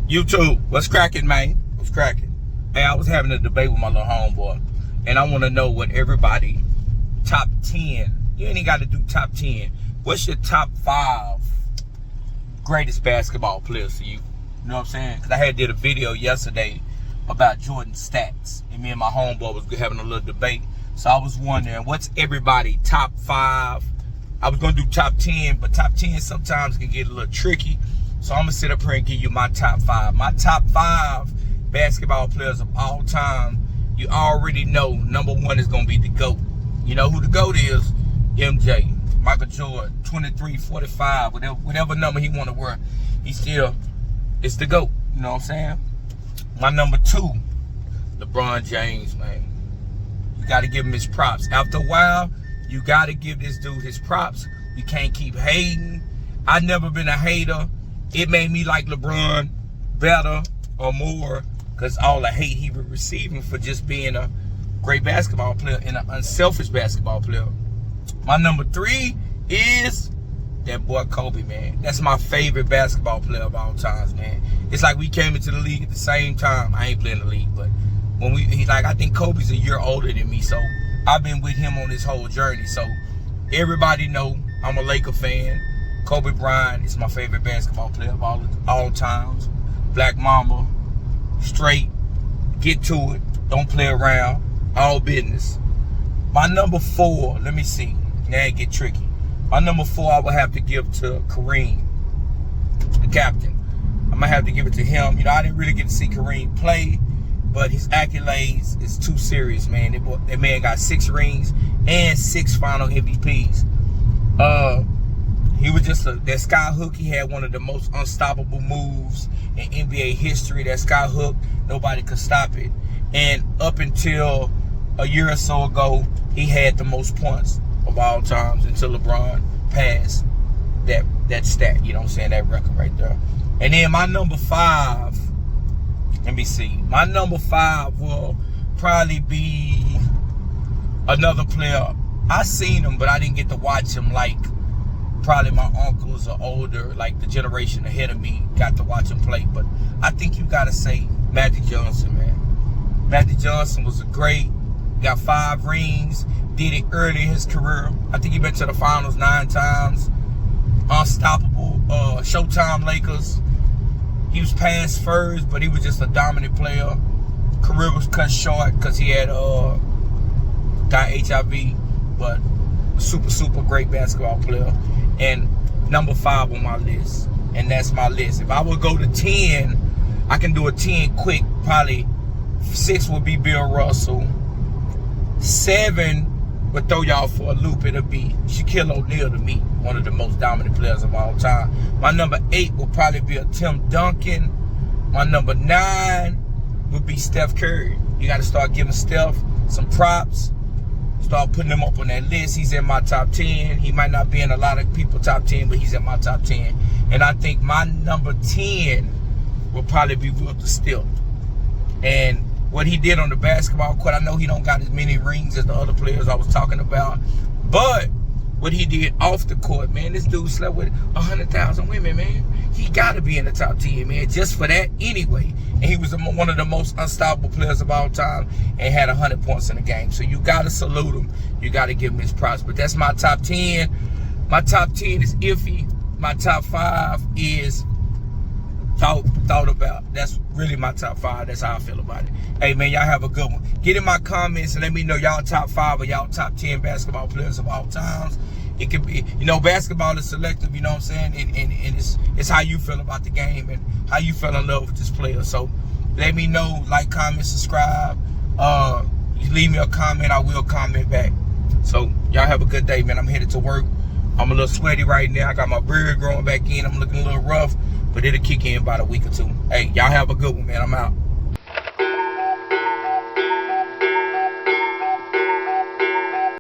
YouTube, what's cracking, man? What's cracking? Hey, I was having a debate with my little homeboy, and I want to know what everybody top 10. You ain't got to do top 10. What's your top 5 greatest basketball players to you? You know what I'm saying? Because I did a video yesterday about Jordan stats, and me and my homeboy was having a little debate. So I was wondering, what's everybody top 5? I was gonna do top 10, but top 10 sometimes can get a little tricky. So I'm gonna sit up here and give you my top 5. My top 5 basketball players of all time. You already know number 1 is gonna be the GOAT. You know who the GOAT is? MJ, Michael Jordan, 23, 45, whatever number he wanna wear, it's the GOAT. You know what I'm saying? My number 2, LeBron James, man. You gotta give him his props. After a while, you gotta give this dude his props. You can't keep hating. I've never been a hater. It made me like LeBron better or more because all the hate he was receiving for just being a great basketball player and an unselfish basketball player. My number 3 is that boy Kobe, man. That's my favorite basketball player of all times, man. It's like we came into the league at the same time. I ain't playing the league, but when I think Kobe's a year older than me, so I've been with him on this whole journey. So everybody know I'm a Laker fan. Kobe Bryant is my favorite basketball player of all times. Black Mamba, straight, get to it, don't play around, all business. My number 4, let me see, now it get tricky. My number 4 I would have to give to Kareem, the captain. I'm gonna have to give it to him. You know, I didn't really get to see Kareem play, but his accolades is too serious, man. That man got 6 rings and 6 final MVPs. He was just that sky hook. He had one of the most unstoppable moves in NBA history. That sky hook, nobody could stop it. And up until a year or so ago, he had the most points of all times until LeBron passed that stat. You know what I'm saying? That record right there. And then my number 5, let me see. My number 5 will probably be another player. I seen him, but I didn't get to watch him like probably my uncles or older, like the generation ahead of me, got to watch him play. But I think you gotta say Magic Johnson, man. Magic Johnson was got 5 rings, did it early in his career. I think he been to the finals 9 times. Unstoppable. Showtime Lakers. He was past first, but he was just a dominant player. Career was cut short because he had got HIV, but super great basketball player. And number 5 on my list, and that's my list. If I would go to 10, I can do a 10 quick. Probably 6 would be Bill Russell. 7 would throw y'all for a loop. It'll be Shaquille O'Neal to me, one of the most dominant players of all time. My number 8 will probably be a Tim Duncan. My number 9 would be Steph Curry. You got to start giving Steph some props. Start putting him up on that list. He's in my top 10. He might not be in a lot of people's top 10, but he's in my top 10. And I think my number 10 will probably be Will Still. And what he did on the basketball court, I know he don't got as many rings as the other players I was talking about, but what he did off the court, man, this dude slept with 100,000 women, man. He got to be in the top 10, man, just for that anyway. And he was one of the most unstoppable players of all time and had 100 points in the game. So you got to salute him. You got to give him his props. But that's my top 10. My top 10 is iffy. My top 5 is thought about. That's really my top 5. That's how I feel about it. Hey, man, y'all have a good one. Get in my comments and let me know y'all top 5 or y'all top 10 basketball players of all times. It can be, you know, basketball is selective, you know what I'm saying? And it's how you feel about the game and how you fell in love with this player. So let me know, like, comment, subscribe. You leave me a comment, I will comment back. So y'all have a good day, man. I'm headed to work. I'm a little sweaty right now. I got my beard growing back in. I'm looking a little rough, but it'll kick in about a week or 2. Hey, y'all have a good one, man. I'm out.